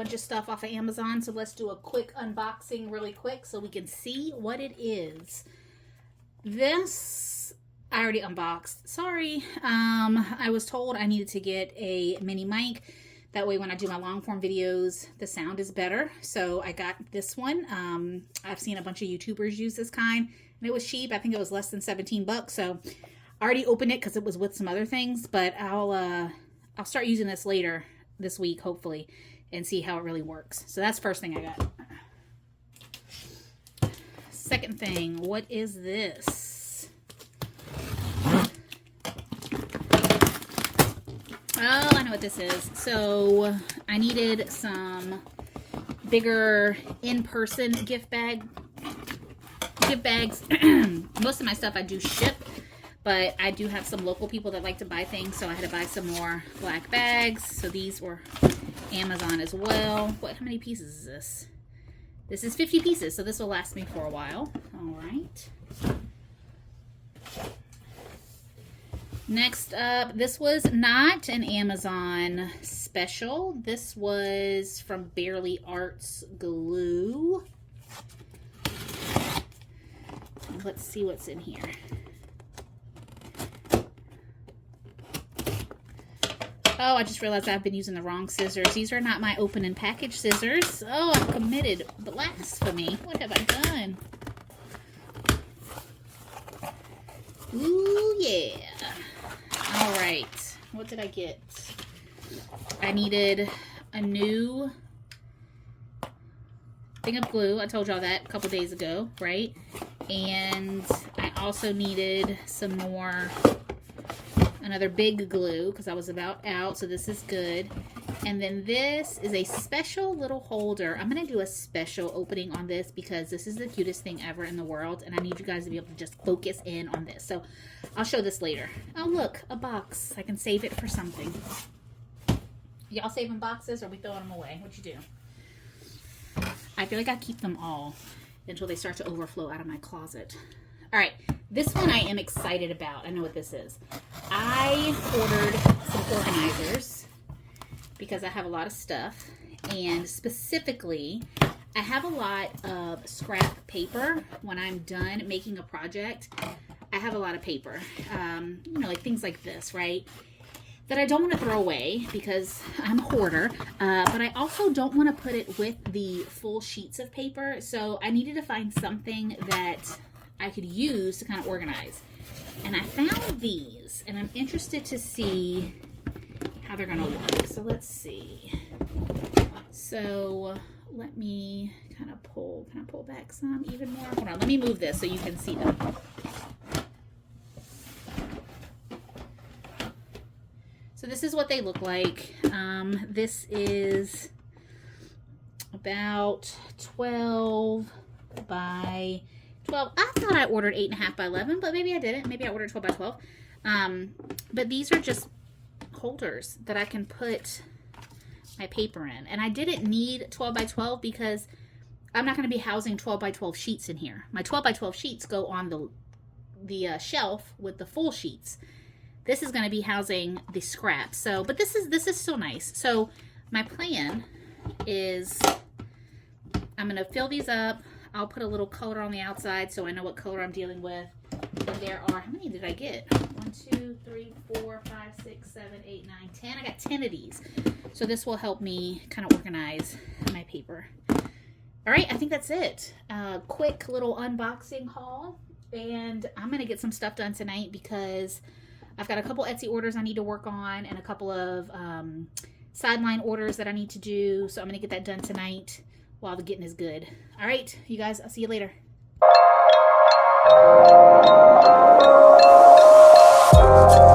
bunch of stuff off of Amazon, so let's do a quick unboxing really quick so we can see what it is. This I already unboxed. Sorry. I was told I needed to get a mini mic. That way when I do my long form videos, the sound is better. So I got this one. I've seen a bunch of YouTubers use this kind, and it was cheap. I think it was less than 17 bucks. So I already opened it because it was with some other things, but I'll start using this later this week, hopefully, and see how it really works. So that's first thing I got. Second thing, what is this? Oh, I know what this is. So I needed some bigger in-person gift bags. Most of my stuff I do ship, but I do have some local people that like to buy things, so I had to buy some more black bags. So these were Amazon as well. What? How many pieces is this? This is 50 pieces, so this will last me for a while. All right. Next up, this was not an Amazon special. This was from Barely Arts Glue. Let's see what's in here. Oh, I just realized I've been using the wrong scissors. These are not my open and package scissors. Oh, I've committed blasphemy. What have I done? Ooh, yeah. All right. What did I get? I needed a new thing of glue. I told y'all that a couple days ago, right? And I also needed some more, another big glue because I was about out, so this is good. And then this is a special little holder. I'm going to do a special opening on this because this is the cutest thing ever in the world, and I need you guys to be able to just focus in on this. So I'll show this later. Oh, look, a box. I can save it for something. Y'all saving boxes, or are we throwing them away? What you do? I feel like I keep them all until they start to overflow out of my closet. All right, this one I am excited about. I know what this is. I ordered some organizers because I have a lot of stuff, and specifically, I have a lot of scrap paper. When I'm done making a project, I have a lot of paper, you know, like things like this, right? That I don't want to throw away because I'm a hoarder, but I also don't want to put it with the full sheets of paper, so I needed to find something that I could use to kind of organize. And I found these, and I'm interested to see how they're going to look. So let's see. So let me kind of pull back some even more. Hold on, let me move this so you can see them. So this is what they look like. This is about 12 by 12. I thought I ordered 8.5 by 11, but maybe I didn't. Maybe I ordered 12 by 12. But these are just holders that I can put my paper in. And I didn't need 12 by 12 because I'm not going to be housing 12 by 12 sheets in here. My 12 by 12 sheets go on the shelf with the full sheets. This is going to be housing the scraps. So, but this is still nice. So my plan is I'm going to fill these up. I'll put a little color on the outside so I know what color I'm dealing with. And there are, how many did I get? 1, 2, 3, 4, 5, 6, 7, 8, 9, 10. I got 10 of these. So this will help me kind of organize my paper. All right, I think that's it. Quick little unboxing haul. And I'm going to get some stuff done tonight because I've got a couple Etsy orders I need to work on and a couple of sideline orders that I need to do. So I'm going to get that done tonight while the getting is good. All right, you guys, I'll see you later.